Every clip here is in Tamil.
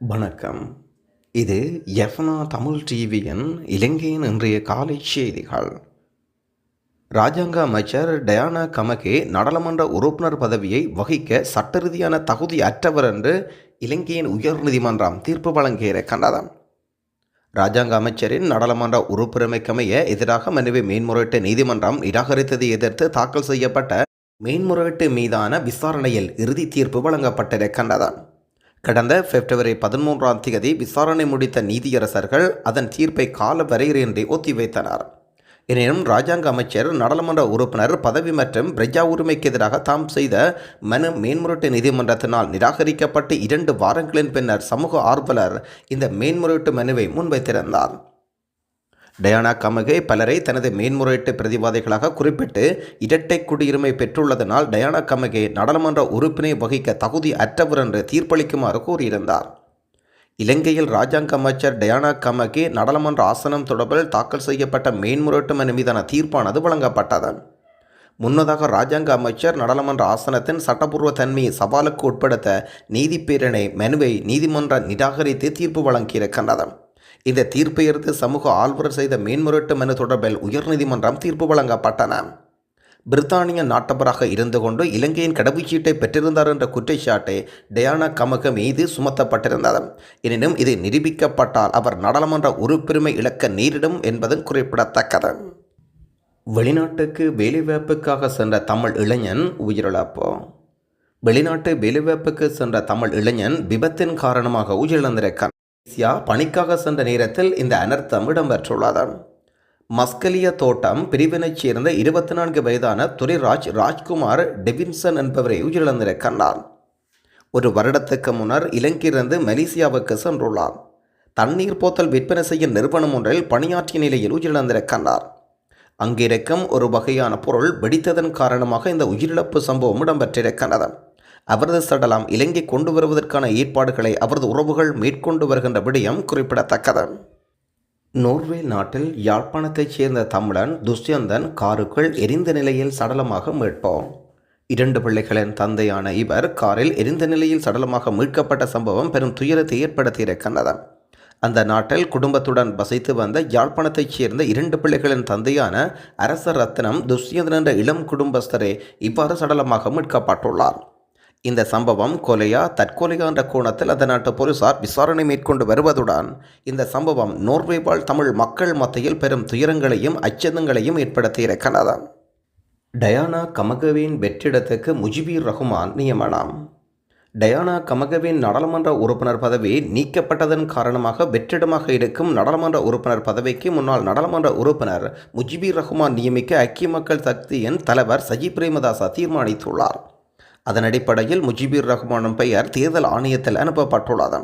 வணக்கம். இது எஃப்னா தமிழ் டிவியின் இலங்கையின் இன்றைய காலை செய்திகள். இராஜாங்க அமைச்சர் டயானா கமகே நாடாளுமன்ற உறுப்பினர் பதவியை வகிக்க சட்ட ரீதியான தகுதி அற்றவர் என்று இலங்கையின் உயர்நீதிமன்றம் தீர்ப்பு வழங்கியிருக்கின்றது. இராஜாங்க அமைச்சரின் நாடாளுமன்ற உறுப்பினருமைக்கமைய எதிராக மனுவை மேன்முறையீட்டு நீதிமன்றம் நிராகரித்ததை எதிர்த்து தாக்கல் செய்யப்பட்ட மேன்முறையீட்டு மீதான விசாரணையில் இறுதி தீர்ப்பு வழங்கப்பட்டிருக்கின்றது. கடந்த பிப்ரவரி 13ஆம் தேதி விசாரணை முடித்த நீதியரசர்கள் அதன் தீர்ப்பை கால வரையறையின்றி ஒத்திவைத்தனர். எனினும் இராஜாங்க அமைச்சர் நாடாளுமன்ற உறுப்பினர் பதவி மற்றும் பிரஜா உரிமைக்கு எதிராக தாம் செய்த மனு மேன்முறையீட்டு நீதிமன்றத்தினால் நிராகரிக்கப்பட்டு 2 வாரங்களின் பின்னர் சமூக ஆர்வலர் இந்த மேன்முறையீட்டு மனுவை முன்வைத்திருந்தார். டயானா கமகே பலரை தனது மேன்முறையீட்டு பிரதிவாதிகளாக குறிப்பிட்டு இரட்டை குடியுரிமை பெற்றுள்ளதனால் டயானா கமகே நாடாளுமன்ற உறுப்பினை வகிக்க தகுதி அற்றவர் என்று தீர்ப்பளிக்குமாறு கூறியிருந்தார். இலங்கையில் இராஜாங்க அமைச்சர் டயானா கமகே நாடாளுமன்ற ஆசனம் தொடர்பில் தாக்கல் செய்யப்பட்ட மேன்முறையீட்டு மனு மீதான தீர்ப்பானது வழங்கப்பட்டது. முன்னதாக இராஜாங்க அமைச்சர் நாடாளுமன்ற ஆசனத்தின் சட்டப்பூர்வ தன்மையை சவாலுக்கு உட்படுத்த நீதிப்பேரணை மனுவை நீதிமன்றம் நிராகரித்து தீர்ப்பு வழங்கியிருக்கின்றது. இந்த தீர்ப்பை எதிர்த்து சமூக ஆர்வலர் செய்த மேன்முறையீட்டு மனு தொடர்பில் உயர்நீதிமன்றம் தீர்ப்பு வழங்கப்பட்டன. பிரித்தானிய நாட்டவராக இருந்து கொண்டு இலங்கையின் கடவுச்சீட்டை பெற்றிருந்தார் என்ற குற்றச்சாட்டை டயானா கமக மீது சுமத்தப்பட்டிருந்தது. எனினும் இது நிரூபிக்கப்பட்டால் அவர் நாடாளுமன்ற உறுப்புரிமை இழக்க நேரிடும் என்பதும் குறிப்பிடத்தக்கது. வெளிநாட்டுக்கு வேலைவாய்ப்புக்காக சென்ற தமிழ் இளைஞன் உயிரிழப்பு. வெளிநாட்டு வேலைவாய்ப்புக்கு சென்ற தமிழ் இளைஞன் விபத்தின் காரணமாக உயிரிழந்திருக்கிறார். பணிக்காக சென்ற நேரத்தில் இந்த அனர்த்தம் இடம்பெற்றுள்ளது. மஸ்கலிய தோட்டம் பிரிவினைச் சேர்ந்த 24 வயதான துரைராஜ் ராஜ்குமார் டெவின்சன் என்பவரை உயிரிழந்திருக்கின்றார். ஒரு வருடத்துக்கு முன்னர் இலங்கையிலிருந்து மலேசியாவுக்கு சென்றுள்ளார். தண்ணீர் போத்தல் விற்பனை செய்யும் நிறுவனம் ஒன்றில் பணியாற்றிய நிலையில் உயிரிழந்திருக்கின்றார். அங்கிருக்கும் ஒரு வகையான பொருள் வெடித்ததன் காரணமாக இந்த உயிரிழப்பு சம்பவம் இடம்பெற்றிருக்கின்றது. அவரது சடலம் இலங்கை கொண்டு வருவதற்கான ஏற்பாடுகளை அவரது உறவுகள் மேற்கொண்டு வருகின்ற விடயம் குறிப்பிடத்தக்கது. நோர்வே நாட்டில் யாழ்ப்பாணத்தைச் சேர்ந்த தமிழன் துஷ்யந்தன் காருக்குள் எரிந்த நிலையில் சடலமாக மீட்போம். 2 பிள்ளைகளின் தந்தையான இவர் காரில் எரிந்த நிலையில் சடலமாக மீட்கப்பட்ட சம்பவம் பெரும் துயரத்தை ஏற்படுத்தியிருக்கின்றது. அந்த நாட்டில் குடும்பத்துடன் வசித்து வந்த யாழ்ப்பாணத்தைச் சேர்ந்த 2 பிள்ளைகளின் தந்தையான அரச ரத்னம் துஷ்யந்தன் என்ற இளம் குடும்பஸ்தரே இவ்வாறு சடலமாக மீட்கப்பட்டுள்ளார். இந்த சம்பவம் கொலையா தற்கொலையா என்ற கோணத்தில் அந்த நாட்டு போலீசார் விசாரணை மேற்கொண்டு வருவதுடன் இந்த சம்பவம் நோர்வே வாழ் தமிழ் மக்கள் மத்தியில் பெரும் துயரங்களையும் அச்சங்களையும் ஏற்படுத்தியிருக்கிறது. டயானா கமகவின் வெற்றிடத்துக்கு முஜிபுர் ரஹ்மான் நியமனம். டயானா கமகவின் நாடாளுமன்ற உறுப்பினர் பதவி நீக்கப்பட்டதன் காரணமாக வெற்றிடமாக இருக்கும் நாடாளுமன்ற உறுப்பினர் பதவிக்கு முன்னாள் நாடாளுமன்ற உறுப்பினர் முஜிபுர் ரஹ்மான் நியமிக்க ஐக்கிய மக்கள் சக்தியின் தலைவர் சஜித் பிரேமதாச தீர்மானித்துள்ளார். அதன் அடிப்படையில் முஜிபுர் ரஹ்மானின் பெயர் தேர்தல் ஆணையத்தில் அனுப்பப்பட்டுள்ளது.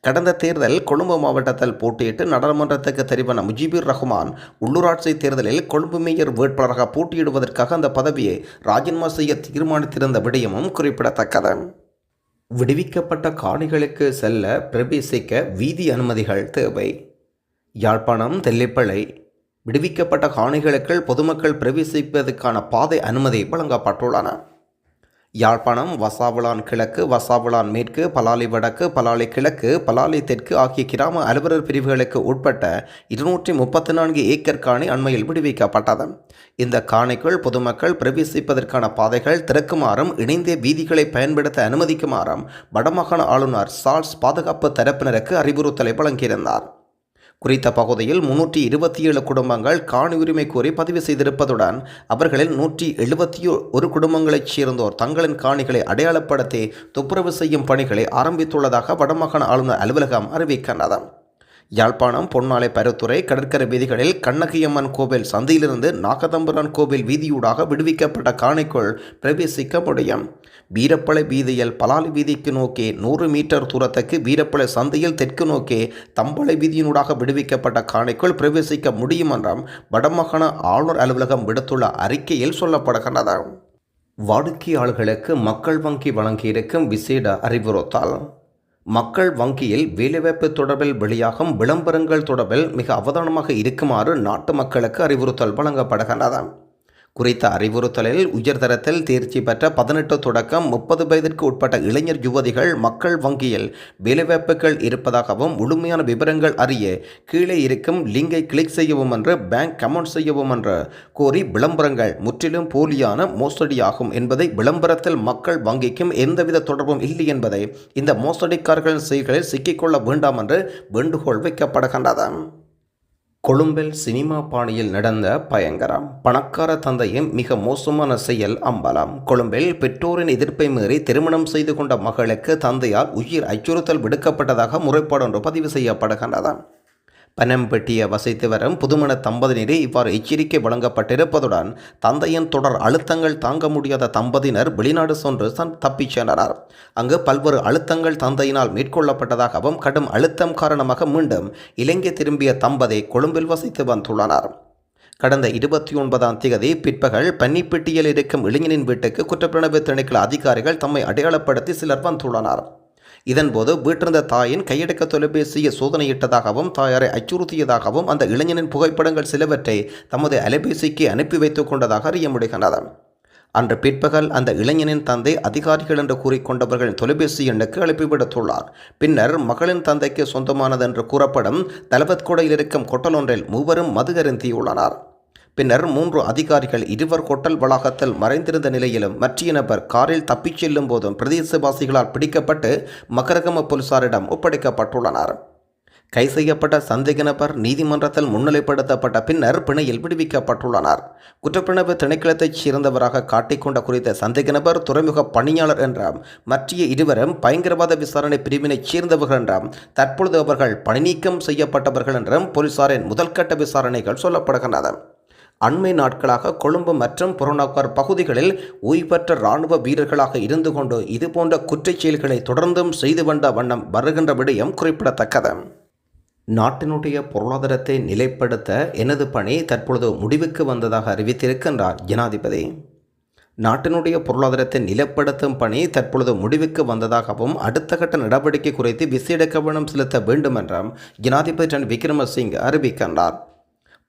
கடந்த தேர்தல் கொழும்பு மாவட்டத்தில் போட்டியிட்டு நாடாளுமன்றத்துக்கு தெரிவான முஜிபுர் ரஹ்மான் உள்ளூராட்சி தேர்தலில் கொழும்பு மேயர் வேட்பாளராக போட்டியிடுவதற்காக அந்த பதவியை ராஜினாமா செய்ய தீர்மானித்திருந்த விடயமும் குறிப்பிடத்தக்கது. விடுவிக்கப்பட்ட காணிகளுக்கு செல்ல பிரவேசிக்க வீதி அனுமதிகள் தேவை. யாழ்ப்பாணம் தெல்லிப்பளை விடுவிக்கப்பட்ட காணிகளுக்குள் பொதுமக்கள் பிரவேசிப்பதற்கான பாதை அனுமதி வழங்கப்பட்டுள்ளன. யாழ்ப்பாணம் வசாவுளான் கிழக்கு, வசாவுளான் மேற்கு, பலாலி வடக்கு, பலாலி கிழக்கு, பலாலி தெற்கு ஆகிய கிராம அலுவலர் பிரிவுகளுக்கு உட்பட்ட 234 ஏக்கர் காணி அண்மையில் விடுவிக்கப்பட்டது. இந்த காணிக்குள் பொதுமக்கள் பிரவேசிப்பதற்கான பாதைகள் திறக்குமாறும் இணைந்த வீதிகளை பயன்படுத்த அனுமதிக்குமாறும் வடமாகாண ஆளுநர் சார்ல்ஸ் பாதுகாப்பு தரப்பினருக்கு அறிவுறுத்தலை வழங்கியிருந்தார். குறித்த பகுதியில் 327 குடும்பங்கள் காணி உரிமை கோரி பதிவு செய்திருப்பதுடன் அவர்களில் 171 குடும்பங்களைச் சேர்ந்தோர் தங்களின் காணிகளை அடையாளப்படுத்தி துப்புரவு செய்யும் பணிகளை ஆரம்பித்துள்ளதாக வடமாகாண ஆளுநர் அலுவலகம் அறிவிக்கின்றது. யாழ்ப்பாணம் பொன்னாலை பருத்துறை கடற்கரை வீதிகளில் கண்ணகியம்மன் கோவில் சந்தையிலிருந்து நாகதம்புரான் கோவில் வீதியூடாக விடுவிக்கப்பட்ட காணிக்குள் பிரவேசிக்க முடியும். வீரப்பளை வீதியில் பலாலி வீதிக்கு நோக்கி 100 மீட்டர் தூரத்துக்கு வீரப்பளை சந்தையில் தெற்கு நோக்கி தம்பளை வீதியினூடாக விடுவிக்கப்பட்ட காணிக்குள் பிரவேசிக்க முடியும் என்றும் வடமாகாண ஆளுநர் அலுவலகம் விடுத்துள்ள அறிக்கையில் சொல்லப்படுகின்றது. வாடிக்கையாளர்களுக்கு மக்கள் வங்கி வழங்கியிருக்கும் விசேட அறிவுறுத்தல். மக்கள் வங்கியில் வேலைவாய்ப்பு தொடர்பில் வெளியாகும் விளம்பரங்கள் தொடர்பில் மிக அவதானமாக இருக்குமாறு நாட்டு மக்களுக்கு அறிவுறுத்தல் வழங்கப்படுகின்றது. குறித்த அறிவுறுத்தலில் உயர்தரத்தில் தேர்ச்சி பெற்ற 18 தொடக்கம் 30 வயதிற்கு உட்பட்ட இளைஞர் யுவதிகள் மக்கள் வங்கியில் வேலைவாய்ப்புகள் இருப்பதாகவும் முழுமையான விவரங்கள் அறிய கீழே இருக்கும் லிங்கை கிளிக் செய்யவும் என்று பேங்க் கமெண்ட் செய்யவும் என்று கோரி விளம்பரங்கள் முற்றிலும் போலியான மோசடியாகும் என்பதை விளம்பரத்தில் மக்கள் வங்கிக்கும் எந்தவித தொடர்பும் இல்லை என்பதை இந்த மோசடிக்காரர்களின் செய்களில் சிக்கிக்கொள்ள வேண்டாம் என்று வேண்டுகோள் வைக்கப்படுகின்றது. கொழும்பில் சினிமா பாணியில் நடந்த பயங்கரம் பணக்கார தந்தையின் மிக மோசமான செயல் அம்பலம். கொழும்பில் பெற்றோரின் எதிர்ப்பை மீறி திருமணம் செய்து கொண்ட மகளுக்கு தந்தையால் உயிர் அச்சுறுத்தல் விடுக்கப்பட்டதாக முறைப்பாடு ஒன்று பதிவு செய்யப்படுகின்றது. பனம்பெட்டியை வசித்து வரும் புதுமண தம்பதியினரே இவ்வாறு எச்சரிக்கை வழங்கப்பட்டிருப்பதுடன் தந்தையின் தொடர் அழுத்தங்கள் தாங்க முடியாத தம்பதியினர் வெளிநாடு சென்று தப்பிச் சென்றனர். அங்கு பல்வேறு அழுத்தங்கள் தந்தையினால் மேற்கொள்ளப்பட்டதாகவும் கடும் அழுத்தம் காரணமாக மீண்டும் இலங்கை திரும்பிய தம்பதி கொழும்பில் வசித்து வந்துள்ளனர். கடந்த 29ஆம் தேதி பிற்பகல் பன்னிப்பெட்டியில் இருக்கும் இளைஞனின் வீட்டுக்கு குற்றப்புலனாய்வு திணைக்கள அதிகாரிகள் தம்மை அடையாளப்படுத்தி சிலர் வந்துள்ளனர். இதன்போது வீட்டிருந்த தாயின் கையடக்க தொலைபேசியை சோதனையிட்டதாகவும் தாயாரை அச்சுறுத்தியதாகவும் அந்த இளைஞனின் புகைப்படங்கள் சிலவற்றை தமது அலைபேசிக்கு அனுப்பி வைத்துக் கொண்டதாக அறிய முடிகின்றது. அன்று பிற்பகல் அந்த இளைஞனின் தந்தை அதிகாரிகள் என்று கூறிக்கொண்டவர்களின் தொலைபேசி எண்ணுக்கு அழைப்பு விடுத்துள்ளார். பின்னர் மகளின் தந்தைக்கு சொந்தமானது என்று கூறப்படும் தலவத்கொடையில் இருக்கும் கொட்டல் ஒன்றில் மூவரும் மது அருந்தியுள்ளனர். பின்னர் 3 அதிகாரிகள் இருவர் கொட்டல் வளாகத்தில் மறைந்திருந்த நிலையிலும் மற்ற நபர் காரில் தப்பிச் செல்லும் போதும் பிரதேசவாசிகளால் பிடிக்கப்பட்டு மகரகம போலீசாரிடம் ஒப்படைக்கப்பட்டுள்ளனர். கை செய்யப்பட்ட சந்தேக நபர் நீதிமன்றத்தில் முன்னிலைப்படுத்தப்பட்ட பின்னர் பிணையில் விடுவிக்கப்பட்டுள்ளனர். குற்றப்புலனாய்வு திணைக்களத்தைச் சேர்ந்தவராக காட்டிக்கொண்ட குறித்த சந்தேக நபர் துறைமுக பணியாளர் என்றும் மற்ற இருவரும் பயங்கரவாத விசாரணை பிரிவினைச் சேர்ந்தவர்கள் என்றும் தற்பொழுது அவர்கள் பணிநீக்கம் செய்யப்பட்டவர்கள் என்றும் போலீசாரின் முதல்கட்ட விசாரணைகள் சொல்லப்படுகின்றன. அண்மை நாட்களாக கொழும்பு மற்றும் புறநகர் பகுதிகளில் ஓய்வற்ற இராணுவ வீரர்களாக இருந்து கொண்டு இதுபோன்ற குற்றச் செயல்களை தொடர்ந்தும் செய்து வந்த வண்ணம் வருகின்ற விடயம் குறிப்பிடத்தக்கது. நாட்டினுடைய பொருளாதாரத்தை நிலைப்படுத்த எனது பணி தற்பொழுது முடிவுக்கு வந்ததாக அறிவித்திருக்கின்றார் ஜனாதிபதி. நாட்டினுடைய பொருளாதாரத்தை நிலைப்படுத்தும் பணி தற்பொழுது முடிவுக்கு வந்ததாகவும் அடுத்த கட்ட நடவடிக்கை குறித்து விசேட கவனம் செலுத்த வேண்டும் என்றும் ஜனாதிபதி ரணில் விக்ரமசிங்கே அறிவிக்கின்றார்.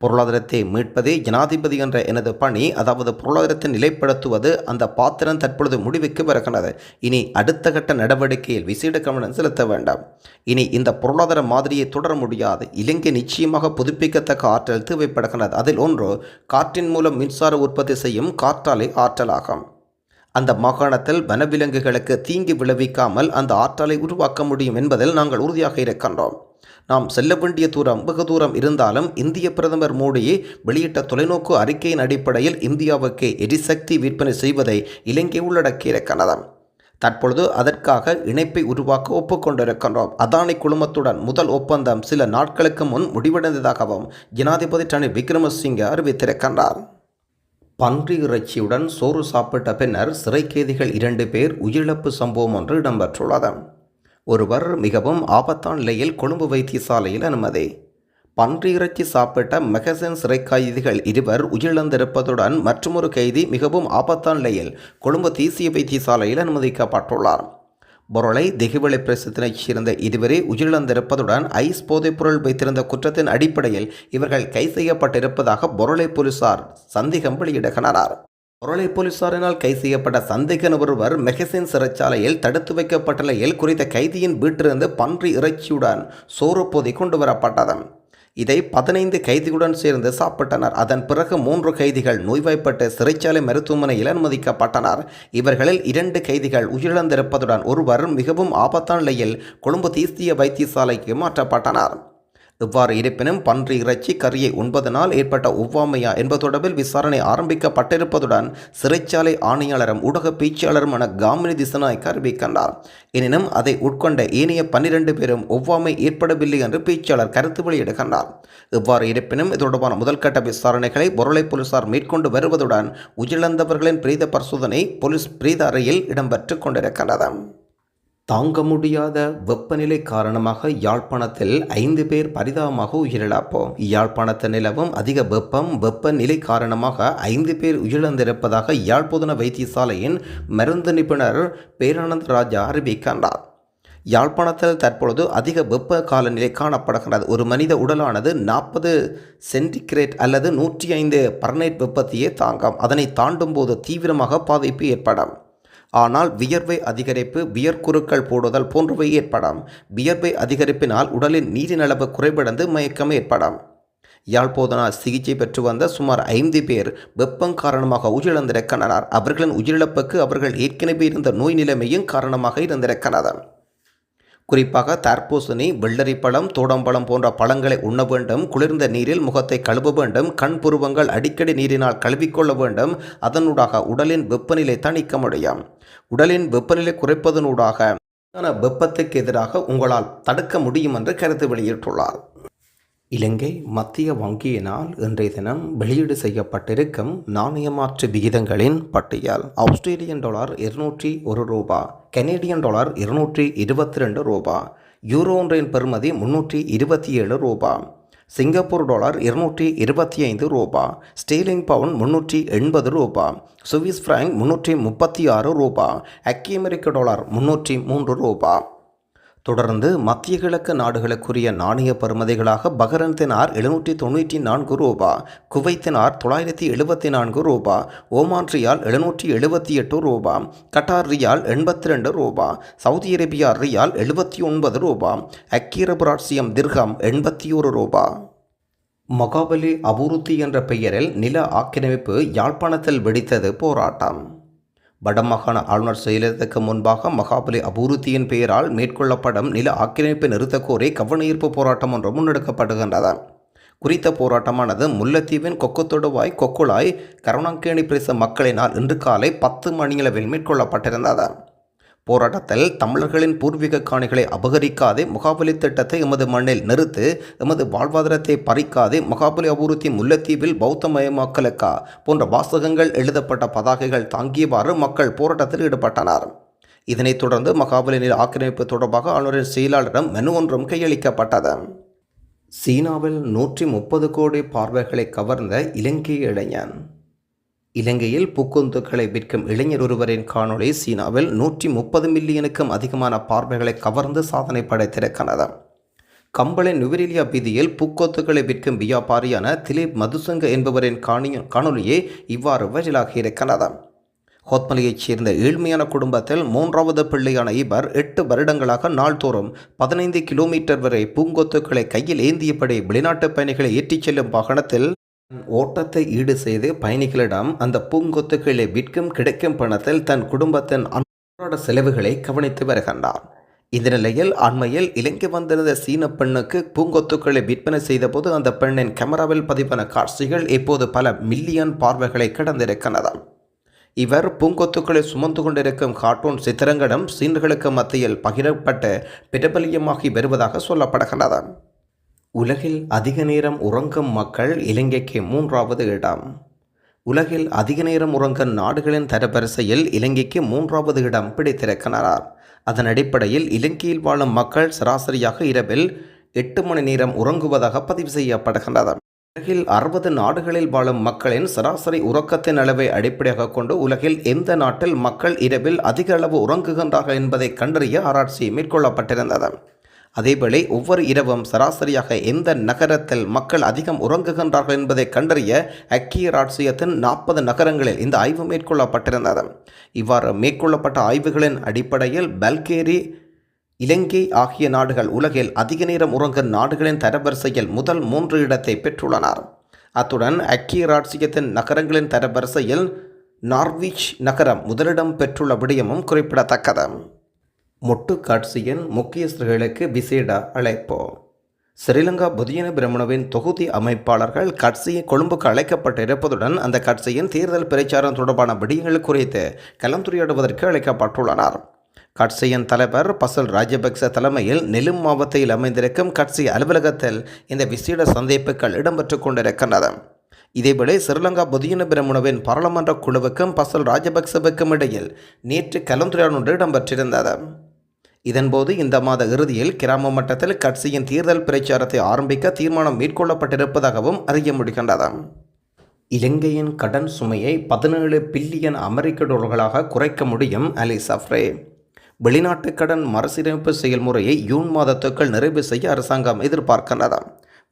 பொருளாதாரத்தை மீட்பதே ஜனாதிபதி என்ற எனது பணி, அதாவது பொருளாதாரத்தை நிலைப்படுத்துவது, அந்த பாத்திரம் தற்பொழுது முடிவுக்கு வருகிறது. இனி அடுத்த கட்ட நடவடிக்கையில் விசேட கவனம் செலுத்த வேண்டாம். இனி இந்த பொருளாதார மாதிரியை தொடர முடியாது. இலங்கை நிச்சயமாக புதுப்பிக்கத்தக்க ஆற்றல் தேவைப்படுகிறது. அதில் ஒன்று காற்றின் மூலம் மின்சார உற்பத்தி செய்யும் காற்றாலை ஆற்றலாகும். அந்த மாகாணத்தில் வனவிலங்குகளுக்கு தீங்கு விளைவிக்காமல் அந்த ஆற்றலை உருவாக்க முடியும் என்பதில் நாங்கள் உறுதியாக இருக்கின்றோம். நாம் செல்ல வேண்டிய தூரம் வெகு தூரம் இருந்தாலும் இந்திய பிரதமர் மோடி வெளியிட்ட தொலைநோக்கு அறிக்கையின் அடிப்படையில் இந்தியாவுக்கு எரிசக்தி விற்பனை செய்வதை இலங்கை உள்ளடக்கியிருக்கிறது. தற்பொழுது அதற்காக இணைப்பை உருவாக்க ஒப்புக்கொண்டிருக்கின்றோம். அதானி குழுமத்துடன் முதல் ஒப்பந்தம் சில நாட்களுக்கு முன் முடிவடைந்ததாகவும் ஜனாதிபதி ரணில் விக்ரமசிங்கே அறிவித்திருக்கின்றார். பன்றி இறைச்சியுடன் சோறு சாப்பிட்ட பின்னர் சிறை கைதிகள் 2 பேர் உயிரிழப்பு சம்பவம் ஒன்று இடம்பெற்றுள்ளது. ஒருவர் மிகவும் ஆபத்தான நிலையில் கொழும்பு வைத்தியசாலையில் அனுமதி. பன்றி இறைச்சி சாப்பிட்ட மெகசின் சிறை கைதிகள் 2 உயிரிழந்திருப்பதுடன் மற்றொரு கைதி மிகவும் ஆபத்தான நிலையில் கொழும்பு தேசிய வைத்தியசாலையில் அனுமதிக்கப்பட்டுள்ளார். பொருளை திகிவளை பிரதேசத்தினைச் சேர்ந்த 2 உயிரிழந்திருப்பதுடன் ஐஸ் போதைப்பொருள் வைத்திருந்த குற்றத்தின் அடிப்படையில் இவர்கள் கைது செய்யப்பட்டிருப்பதாக பொருளை போலீசார் சந்தேகம் வெளியிடுகின்றனர். பொருளை போலீசாரினால் கைது செய்யப்பட்ட சந்தேக நபர் மெகசின் சிறைச்சாலையில் தடுத்து வைக்கப்பட்ட நிலையில் குறித்த கைதியின் வீட்டிலிருந்து பன்றி இறைச்சியுடன் சோறு பொதி கொண்டு வரப்பட்டது. இதை 15 கைதிகளுடன் சேர்ந்து சாப்பிட்டனர். அதன் பிறகு 3 கைதிகள் நோய்வாய்ப்பட்டு சிறைச்சாலை மருத்துவமனையில் அனுமதிக்கப்பட்டனர். இவர்களில் 2 கைதிகள் உயிரிழந்திருப்பதுடன் ஒருவர் மிகவும் ஆபத்தான நிலையில் கொழும்பு தேசிய வைத்தியசாலைக்கு மாற்றப்பட்டனர். இவ்வாறு இருப்பினும் பன்றி இறைச்சி கறியை உண்பதனால் ஏற்பட்ட ஒவ்வாமையா என்பது தொடர்பில் விசாரணை ஆரம்பிக்கப்பட்டிருப்பதுடன் சிறைச்சாலை ஆணையாளரும் ஊடக பேச்சாளருமான காமினி திசநாயக்க அறிவிக்கின்றார். எனினும் அதை உட்கொண்ட ஏனைய 12 பேரும் ஒவ்வாமை ஏற்படவில்லை என்று பேச்சாளர் கருத்து வெளியிடுகின்றார். இவ்வாறு இருப்பினும் இது தொடர்பான முதல்கட்ட விசாரணைகளை பொருளை போலீசார் மேற்கொண்டு வருவதுடன் உயிரிழந்தவர்களின் பிரேத பரிசோதனை போலீஸ் பிரேத அறையில் இடம்பெற்று கொண்டிருக்கின்றது. தாங்க முடியாத வெப்பநிலை காரணமாக யாழ்ப்பாணத்தில் 5 பேர் பரிதாபமாக உயிரிழப்பு. யாழ்ப்பாணத்தில் நிலவும் அதிக வெப்பநிலை காரணமாக 5 பேர் உயிரிழந்திருப்பதாக யாழ்ப்பாண வைத்தியசாலையின் மருந்து நிபுணர் பேரானந்த் ராஜா அறிவிக்கின்றார். யாழ்ப்பாணத்தில் தற்பொழுது அதிக வெப்ப காலநிலை காணப்படுகிறது. ஒரு மனித உடலானது 40 சென்டிகிரேட் அல்லது 105 பர்னைட் வெப்பத்தையே தாங்கும். அதனை தாண்டும் போது தீவிரமாக பாதிப்பு ஏற்படும். ஆனால் வியர்வை அதிகரிப்பு, வியர்க்குருக்கள் போடுதல் போன்றவை ஏற்படும். வியர்வை அதிகரிப்பினால் உடலின் நீரின் அளவு குறைவடைந்து மயக்கம் ஏற்படும். யாழ்ப்பாணத்தில் சிகிச்சை பெற்று வந்த சுமார் 5 பேர் வெப்பம் காரணமாக உயிரிழந்திருக்கின்றனர். அவர்களின் உயிரிழப்புக்கு அவர்கள் ஏற்கனவே இருந்த நோய் நிலைமையும் காரணமாக இருந்திருக்கிறது. குறிப்பாக தர்பூசணி, வெள்ளரிப்பழம், தோடம்பழம் போன்ற பழங்களை உண்ண வேண்டும். குளிர்ந்த நீரில் முகத்தை கழுவ வேண்டும். கண் புருவங்கள் அடிக்கடி நீரினால் கழுவிக்கொள்ள வேண்டும். அதனூடாக உடலின் வெப்பநிலை தணிக்க முடியும். உடலின் வெப்பநிலை குறைப்பதனூடாக வெப்பத்துக்கு எதிராக உங்களால் தடுக்க முடியும் என்று கருத்து வெளியிட்டுள்ளார். இலங்கை மத்திய வங்கியினால் இன்றைய தினம் வெளியீடு செய்யப்பட்டிருக்கும் நாணய மாற்று விகிதங்களின் பட்டியல். ஆஸ்திரேலியன் டாலர் 201 ரூபா, கனேடியன் டாலர் 222 ரூபா, யூரோ ஒன்றின் பெறுமதி 327 ரூபா, சிங்கப்பூர் டாலர் 225 ரூபா, ஸ்டேர்லிங் பவுண்ட் 380 ரூபா, சுவிஸ் பிராங்க் 336 ரூபா, ஐக்கிய அமெரிக்க டாலர் 303 ரூபா. தொடர்ந்து மத்திய கிழக்கு நாடுகளுக்குரிய நாணய பெறுமதிகளாக பஹ்ரைன் தினார் 794 ரூபா, குவைத் தினார் 974 ரூபா, ஓமான் ரியால் 778 ரூபா, கட்டார் ரியால் 82 ரூபா, சவுதி அரேபியா ரியால் 79 ரூபா, ஐக்கிய அரபு ராச்சியம் திர்ஹம் 81 ரூபா. மகாபலி அபிவிருத்தி என்ற பெயரில் நில ஆக்கிரமிப்பு யாழ்ப்பாணத்தில் வெடித்தது போராட்டம். வடமாகாண ஆளுநர் செயலகத்துக்கு முன்பாக மகாபலி அபிவிருத்தியின் பெயரால் மேற்கொள்ளப்படும் நில ஆக்கிரமிப்பை நிறுத்தக் கோரி கவனஈர்ப்பு போராட்டம் ஒன்று முன்னெடுக்கப்படுகின்றது. குறித்த போராட்டமானது முல்லைத்தீவின் கொக்குத்தொடுவாய், கொக்குளாய், கருணாங்கேணி பிரதேச மக்களினால் இன்று காலை 10 மணியளவில் மேற்கொள்ளப்பட்டிருந்தது. போராட்டத்தில் தமிழர்களின் பூர்வீக காணிகளை அபகரிக்காதே, மகாபலி திட்டத்தை எமது மண்ணில் நிறுத்து, எமது வாழ்வாதாரத்தை பறிக்காதே, மகாபலி அபிவிருத்தி முல்லைத்தீவில் பௌத்தமயமாக்கலுக்கா போன்ற வாசகங்கள் எழுதப்பட்ட பதாகைகள் தாங்கியவாறு மக்கள் போராட்டத்தில் ஈடுபட்டனர். இதனைத் தொடர்ந்து மகாபலி நில ஆக்கிரமிப்பு தொடர்பாக ஆளுநரின் செயலாளரிடம் மனு ஒன்றும் கையளிக்கப்பட்டது. சீனாவில் 130 கோடி பார்வைகளை கவர்ந்த இலங்கை இளைஞன். இலங்கையில் பூக்கொந்துகளை விற்கும் இளைஞர் ஒருவரின் காணொளி சீனாவில் 130 மில்லியனுக்கும் அதிகமான பார்வைகளை கவர்ந்து சாதனை படைத்திருக்கிறது. கம்பளின் நுவரெலியா வீதியில் பூக்கொத்துகளை விற்கும் வியாபாரியான திலீப் மதுசங்க என்பவரின் காணொலியே இவ்வாறு வைரலாகி இருக்கிறது. ஹோத்மலையைச் சேர்ந்த ஏழ்மையான குடும்பத்தில் 3வது பிள்ளையான இவர் 8 வருடங்களாக நாள்தோறும் 15 கிலோமீட்டர் வரை பூங்கொத்துக்களை கையில் ஏந்தியபடி வெளிநாட்டு பயணிகளை ஏற்றிச் செல்லும் வாகனத்தில் ஓட்டத்தை ஈடு செய்து பயணிகளிடம் அந்த பூங்கொத்துக்களை விற்கும் கிடைக்கும் பணத்தில் தன் குடும்பத்தின் அன்றாட செலவுகளை கவனித்து வருகின்றார். இந்த நிலையில் அண்மையில் இலங்கை வந்திருந்த சீன பெண்ணுக்கு பூங்கொத்துக்களை விற்பனை செய்தபோது அந்த பெண்ணின் கேமராவில் பதிவான காட்சிகள் இப்போது பல மில்லியன் பார்வைகளை கடந்திருக்கின்றன. இவர் பூங்கொத்துக்களை சுமந்து கொண்டிருக்கும் கார்ட்டூன் சித்திரங்களும் சீனர்களுக்கு மத்தியில் பகிரப்பட்டு பிரபலியமாகி வருவதாக சொல்லப்படுகின்றது. உலகில் அதிக நேரம் உறங்கும் மக்கள் இலங்கைக்கு 3வது இடம். உலகில் அதிக நேரம் உறங்கும் நாடுகளின் தரவரிசையில் இலங்கைக்கு 3வது இடம் பிடித்திருக்கிறார். அதன் அடிப்படையில் இலங்கையில் வாழும் மக்கள் சராசரியாக இரவில் 8 மணி நேரம் உறங்குவதாக பதிவு செய்யப்படுகின்றது. உலகில் 60 நாடுகளில் வாழும் மக்களின் சராசரி உறக்கத்தின் அளவை அடிப்படையாக கொண்டு உலகில் எந்த நாட்டில் மக்கள் இரவில் அதிக அளவு உறங்குகின்றார்கள் என்பதை கண்டறிய ஆராய்ச்சி மேற்கொள்ளப்பட்டிருந்தது. அதேவேளை ஒவ்வொரு இரவும் சராசரியாக எந்த நகரத்தில் மக்கள் அதிகம் உறங்குகின்றார்கள் என்பதை கண்டறிய ஐக்கிய ராச்சியத்தின் 40 நகரங்களில் இந்த ஆய்வு மேற்கொள்ளப்பட்டிருந்தது. இவ்வாறு மேற்கொள்ளப்பட்ட ஆய்வுகளின் அடிப்படையில் பல்கேரி, இலங்கை ஆகிய நாடுகள் உலகில் அதிக நேரம் உறங்கும் நாடுகளின் தரவரிசையில் முதல் 3 இடத்தை பெற்றுள்ளனர். அத்துடன் ஐக்கிய ராச்சியத்தின் நகரங்களின் தரவரிசையில் நார்விச் நகரம் முதலிடம் பெற்றுள்ள விடயமும் குறிப்பிடத்தக்கது. மொட்டு காட்சியின் முக்கியஸ்தர்களுக்கு விசேட அழைப்பு. ஸ்ரீலங்கா பொதுஜன பிரமுனவின் தொகுதி அமைப்பாளர்கள் கட்சியை கொழும்புக்கு அழைக்கப்பட்டிருப்பதுடன் அந்த கட்சியின் தேர்தல் பிரச்சாரம் தொடர்பான விடயங்கள் குறித்து கலந்துரையாடுவதற்கு அழைக்கப்பட்டுள்ளனர். கட்சியின் தலைவர் பசல் ராஜபக்ச தலைமையில் நெலும் மாவட்டத்தில் அமைந்திருக்கும் கட்சி அலுவலகத்தில் இந்த விசேட சந்திப்புகள் இடம்பெற்றுக் கொண்டிருக்கின்றன. இதேவேளை ஸ்ரீலங்கா பொதுஜன பிரமுனவின் பாராளுமன்ற குழுவுக்கும் பசல் ராஜபக்சவுக்கும் இடையில் நேற்று கலந்துரையாடல் ஒன்று இடம்பெற்றிருந்தது. இதன்போது இந்த மாத இறுதியில் கிராம மட்டத்தில் கட்சியின் தேர்தல் பிரச்சாரத்தை ஆரம்பிக்க தீர்மானம் மேற்கொள்ளப்பட்டிருப்பதாகவும் அறிய முடிகின்றது. இலங்கையின் கடன் சுமையை 17 பில்லியன் அமெரிக்க டாலர்களாக குறைக்க முடியும் அலி சஃப்ரே. வெளிநாட்டு கடன் மறுசீரமைப்பு செயல்முறையை ஜூன் மாதத்துக்குள் நிறைவு செய்ய அரசாங்கம் எதிர்பார்க்கின்றது.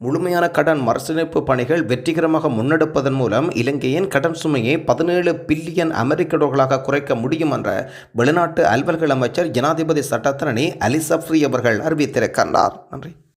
முழுமையான கடன் மறுசீரமைப்பு பணிகள் வெற்றிகரமாக முன்னெடுப்பதன் மூலம் இலங்கையின் கடன் சுமையை 17 பில்லியன் அமெரிக்க டாலர்களாக குறைக்க முடியும் என்ற வெளிநாட்டு அலுவல்கள் அமைச்சர் ஜனாதிபதி சட்டத்தரணி அலி சப்ரி அவர்கள் அறிவித்திருக்கின்றார். நன்றி.